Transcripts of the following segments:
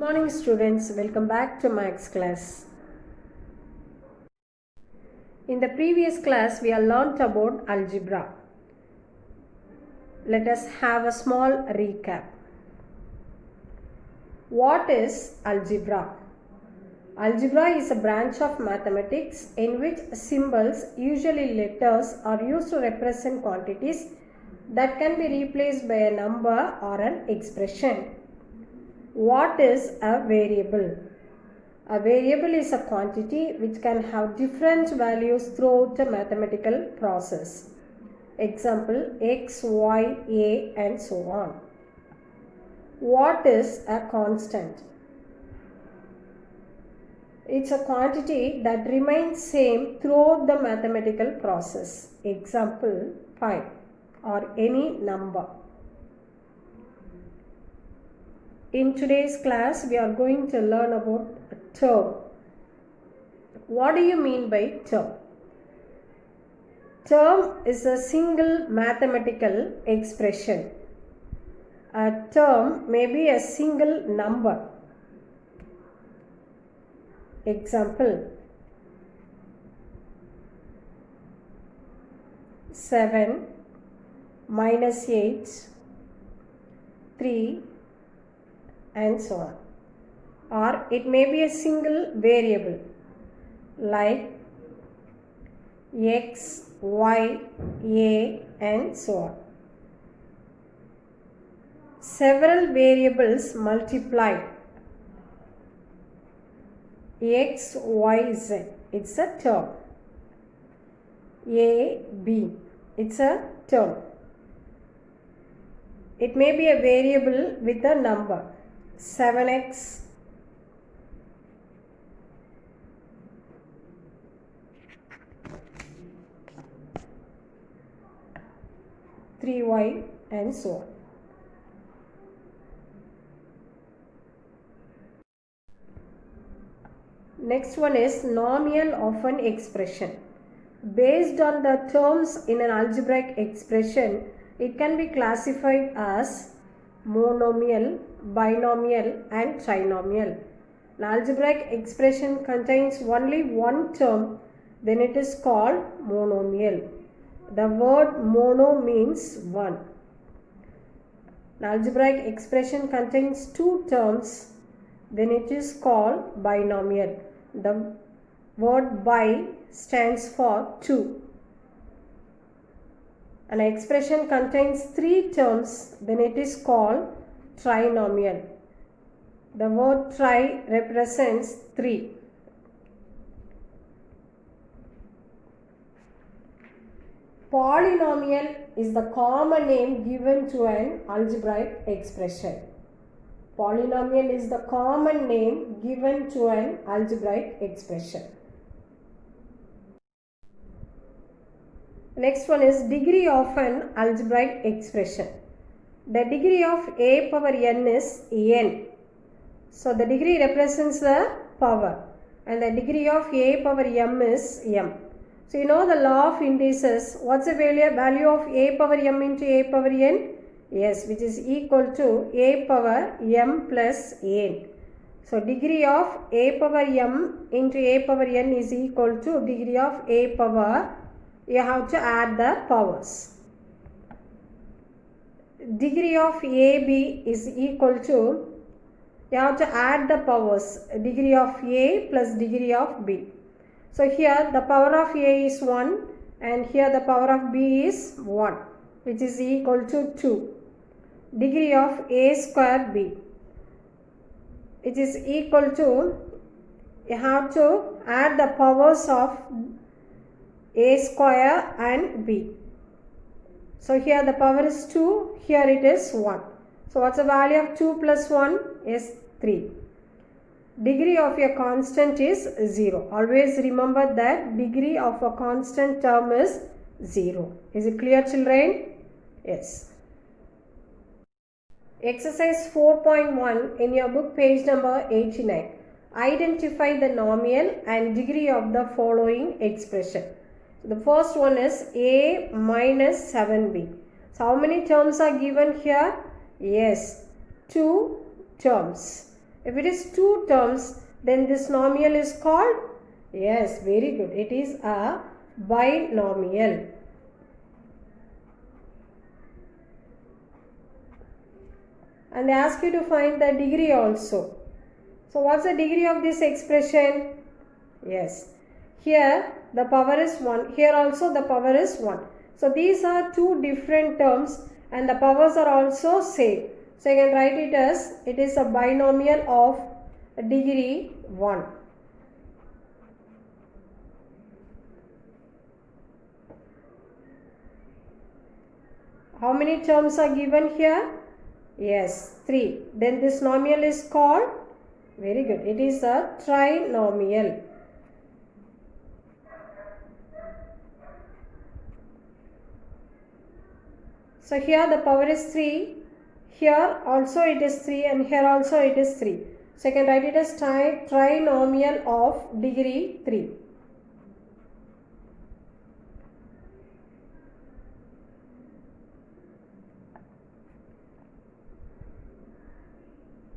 morning students, welcome back to Max class. In the previous class we have learnt about algebra. Let us have a small recap. What is algebra? Algebra is a branch of mathematics in which symbols, usually letters, are used to represent quantities that can be replaced by a number or an expression. What is a variable? A variable is a quantity which can have different values throughout a mathematical process. Example, x, y, a and so on. What is a constant? It's a quantity that remains same throughout the mathematical process. Example, pi or any number. In today's class, we are going to learn about a term. What do you mean by term? Term is a single mathematical expression. A term may be a single number. Example, 7 minus 8, 3 and so on. Or it may be a single variable like x, y, a and so on. Several variables multiplied. X, y, z. It's a term. A, b. It's a term. It may be a variable with a number. 7x, 3y and so on. Next one is nomial of an expression. Based on the terms in an algebraic expression, it can be classified as monomial, binomial and trinomial. An algebraic expression contains only one term, then it is called monomial. The word mono means one. An algebraic expression contains two terms, then it is called binomial. The word bi stands for two. An expression contains three terms, then it is called trinomial. The word tri represents three. Polynomial is the common name given to an algebraic expression. Polynomial is the common name given to an algebraic expression. Next one is degree of an algebraic expression. The degree of a power n is n. So the degree represents the power and the degree of a power m is m. So you know the law of indices. What's the value of a power m into a power n? Yes, which is equal to a power m plus n. So degree of a power m into a power n is equal to degree of a power. You have to add the powers. Degree of AB is equal to, you have to add the powers, degree of A plus degree of B. So here the power of A is 1 and here the power of B is 1, which is equal to 2. Degree of A square B, which is equal to, you have to add the powers of A square and B. So here the power is 2, here it is 1. So what's the value of 2 plus 1 is 3. Degree of a constant is 0. Always remember that degree of a constant term is 0. Is it clear, children? Yes. Exercise 4.1 in your book, page number 89. Identify the nomial and degree of the following expression. The first one is a minus 7b. So how many terms are given here? Yes, two terms. If it is two terms, then this nomial is called, yes, very good, it is a binomial. And they ask you to find the degree also. So what's the degree of this expression? Yes, here the power is 1, here also the power is 1. So these are two different terms and the powers are also same. So you can write it as, it is a binomial of degree 1. How many terms are given here? Yes, 3. Then this nomial is called, very good, it is a trinomial. So here the power is 3, here also it is 3 and here also it is 3. So you can write it as trinomial of degree 3.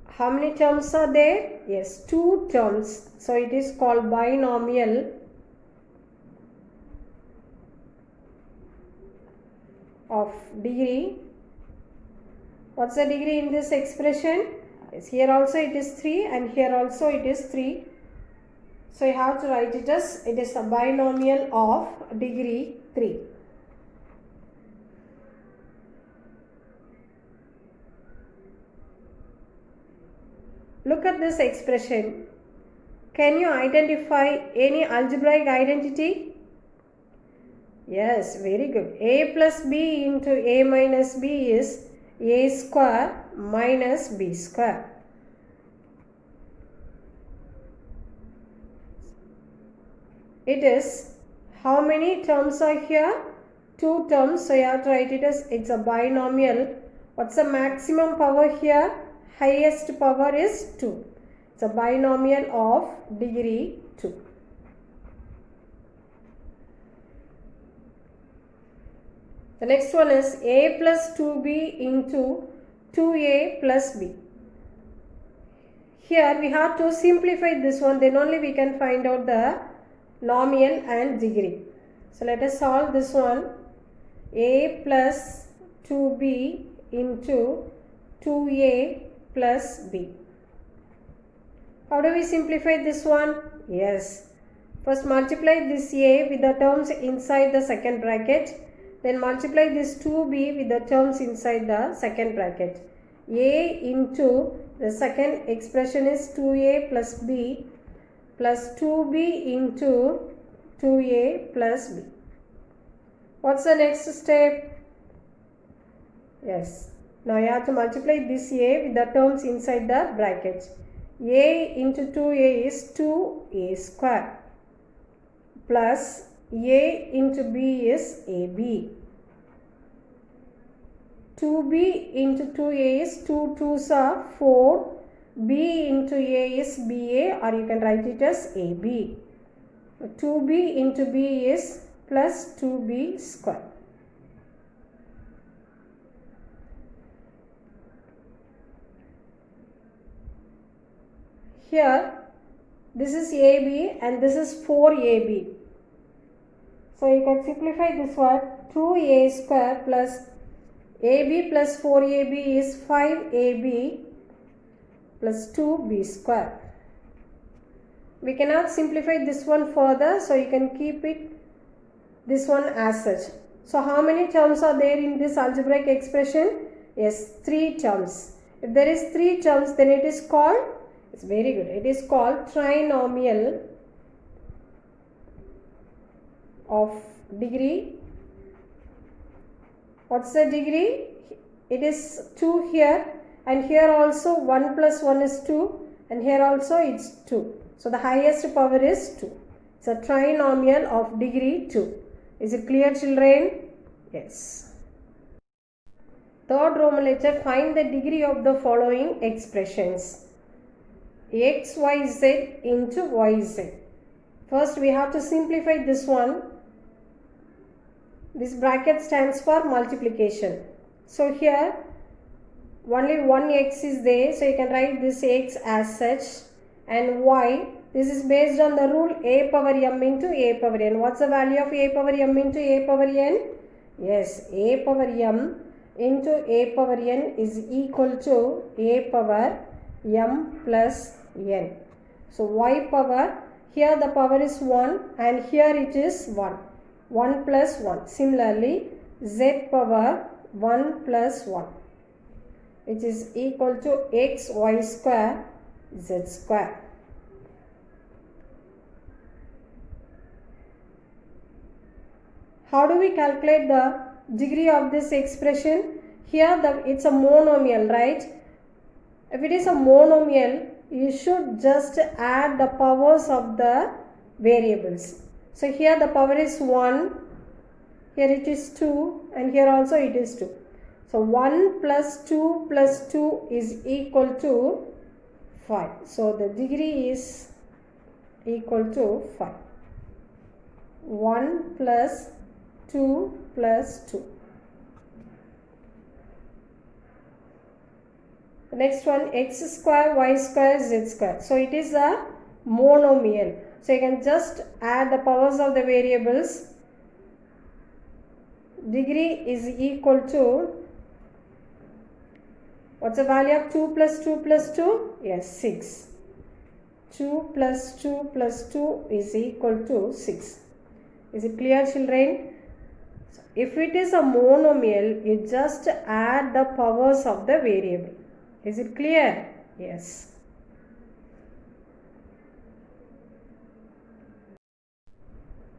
How many terms are there? Yes, 2 terms. So it is called binomial of degree. What's the degree in this expression? Yes, here also it is 3 and here also it is 3. So you have to write it as, it is a binomial of degree 3. Look at this expression. Can you identify any algebraic identity? Yes, very good. A plus b into a minus b is a square minus b square. It is, how many terms are here? 2 terms, so you have to write it as, it's a binomial. What's the maximum power here? Highest power is 2. It's a binomial of degree 2. The next one is a plus 2b into 2a plus b. Here we have to simplify this one, then only we can find out the nomial and degree. So let us solve this one. A plus 2b into 2a plus b. How do we simplify this one? Yes, first multiply this a with the terms inside the second bracket, then multiply this 2b with the terms inside the second bracket. A into the second expression is 2a plus b plus 2b into 2a plus b. What's the next step? Yes, now you have to multiply this a with the terms inside the bracket. A into 2a is 2a square plus a into b is ab. 2b into 2a is 2 2s are 4. b into a is ba, or you can write it as ab. 2b into b is plus 2b square. Here this is AB and this is 4AB. So you can simplify this one. 2A square plus AB plus 4AB is 5AB plus 2B square. We cannot simplify this one further, so you can keep it this one as such. So how many terms are there in this algebraic expression? Yes, 3 terms. If there is 3 terms, then it is called, it's very good, it is called trinomial of degree. What's the degree? It is 2 here, and here also 1 plus 1 is 2, and here also it's 2. So the highest power is 2. It's a trinomial of degree 2. Is it clear, children? Yes. Third Roman letter, find the degree of the following expressions. X, Y, Z into Y, Z. First we have to simplify this one. This bracket stands for multiplication. So here only one x is there, so you can write this x as such, and y, this is based on the rule a power m into a power n. What's the value of a power m into a power n? Yes, a power m into a power n is equal to a power m plus n. So y power, here the power is 1 and here it is 1. 1 plus 1. Similarly, z power 1 plus 1, which is equal to x y square z square. How do we calculate the degree of this expression? Here it's a monomial, right? If it is a monomial, you should just add the powers of the variables. So here the power is 1, here it is 2, and here also it is 2. So 1 plus 2 is equal to 5. So the degree is equal to 5. 1 plus 2 plus 2. The next one, x square, y square, z square. So it is a monomial. So you can just add the powers of the variables. Degree is equal to, what's the value of 2 plus 2 plus 2? Yes, 6. 2 plus 2 plus 2 is equal to 6. Is it clear, children? So if it is a monomial, you just add the powers of the variable. Is it clear? Yes.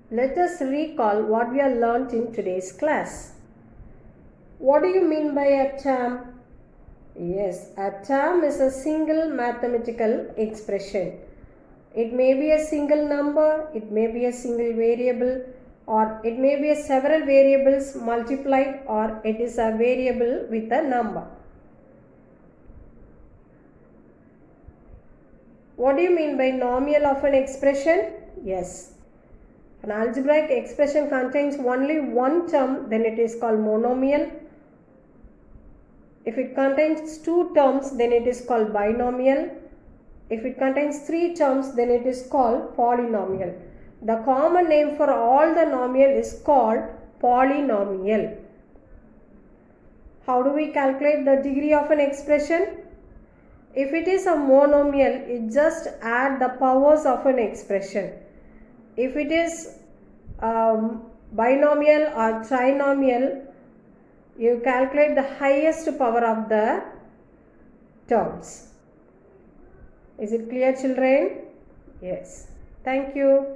Let us recall what we have learnt in today's class. What do you mean by a term? Yes, a term is a single mathematical expression. It may be a single number, it may be a single variable, or it may be several variables multiplied, or it is a variable with a number. What do you mean by nominal of an expression? Yes. An algebraic expression contains only one term, then it is called monomial. If it contains two terms, then it is called binomial. If it contains three terms, then it is called polynomial. The common name for all the nominal is called polynomial. How do we calculate the degree of an expression? If it is a monomial, you just add the powers of an expression. If it is binomial or trinomial, you calculate the highest power of the terms. Is it clear, children? Yes. Thank you.